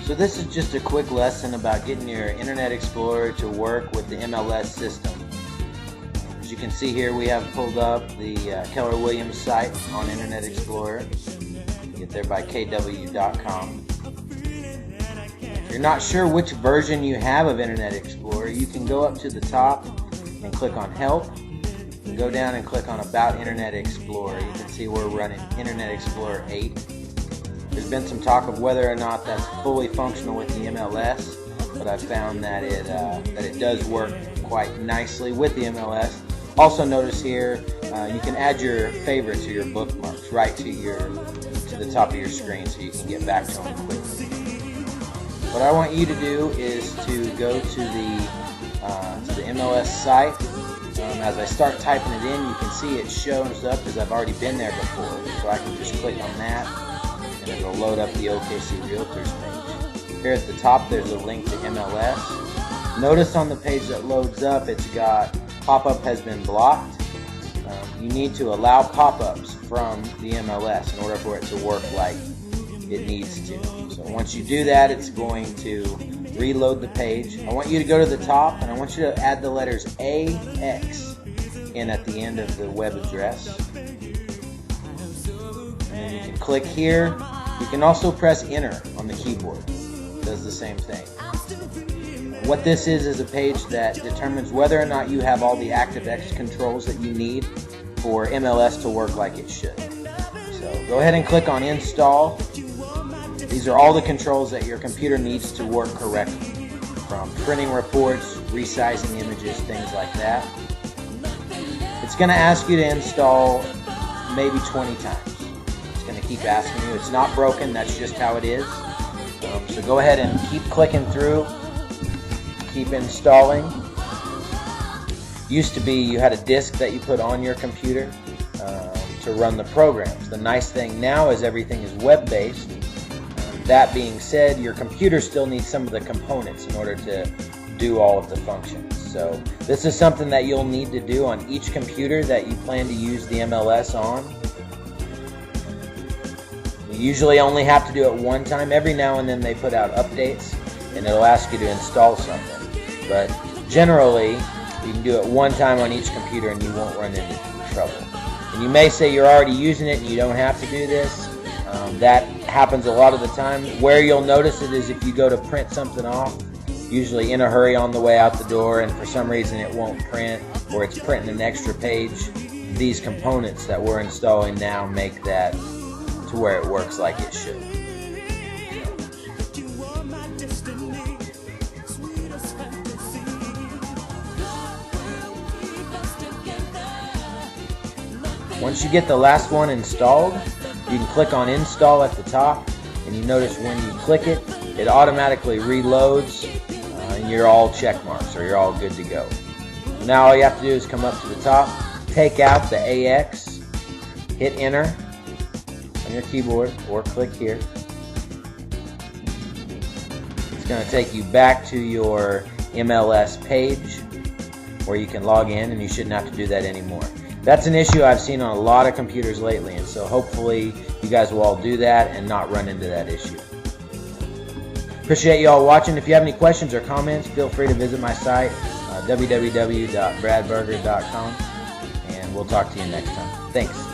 So this is just a quick lesson about getting your Internet Explorer to work with the MLS system. As you can see here, we have pulled up the Keller Williams site on Internet Explorer. You get there by kw.com. If you're not sure which version you have of Internet Explorer, you can go up to the top and click on Help. And go down and click on About Internet Explorer. You can see we're running Internet Explorer 8. There's been some talk of whether or not that's fully functional with the MLS, but I've found that it does work quite nicely with the MLS. Also notice here you can add your favorites or your bookmarks right to the top of your screen so you can get back to them quickly. What I want you to do is to go to the MLS site. As I start typing it in, you can see it shows up because I've already been there before, so I can just click on that and it'll load up the OKC Realtors page. Here at the top there's a link to MLS. Notice on the page that loads up it's got pop-up has been blocked. You need to allow pop-ups from the MLS in order for it to work like it needs to. So once you do that, it's going to reload the page. I want you to go to the top and I want you to add the letters AX in at the end of the web address. And you can click here. You can also press enter on the keyboard. It does the same thing. What this is a page that determines whether or not you have all the ActiveX controls that you need for MLS to work like it should. So go ahead and click on install. These are all the controls that your computer needs to work correctly, from printing reports, resizing images, things like that. It's going to ask you to install maybe 20 times. It's going to keep asking you. It's not broken, that's just how it is. So go ahead and keep clicking through, keep installing. Used to be you had a disk that you put on your computer to run the programs. The nice thing now is everything is web-based. That being said, your computer still needs some of the components in order to do all of the functions. So this is something that you'll need to do on each computer that you plan to use the MLS on. You usually only have to do it one time. Every now and then they put out updates and it'll ask you to install something. But generally, you can do it one time on each computer and you won't run into trouble. And you may say you're already using it and you don't have to do this. That happens a lot of the time. Where you'll notice it is if you go to print something off, usually in a hurry on the way out the door, and for some reason it won't print, or it's printing an extra page. These components that we're installing now make that to where it works like it should. Once you get the last one installed, you can click on install at the top, and you notice when you click it, it automatically reloads and you're all check marks, or you're all good to go. Now all you have to do is come up to the top, take out the AX, hit enter on your keyboard or click here. It's going to take you back to your MLS page where you can log in, and you shouldn't have to do that anymore. That's an issue I've seen on a lot of computers lately, and so hopefully you guys will all do that and not run into that issue. Appreciate you all watching. If you have any questions or comments, feel free to visit my site, www.bradberger.com, and we'll talk to you next time. Thanks.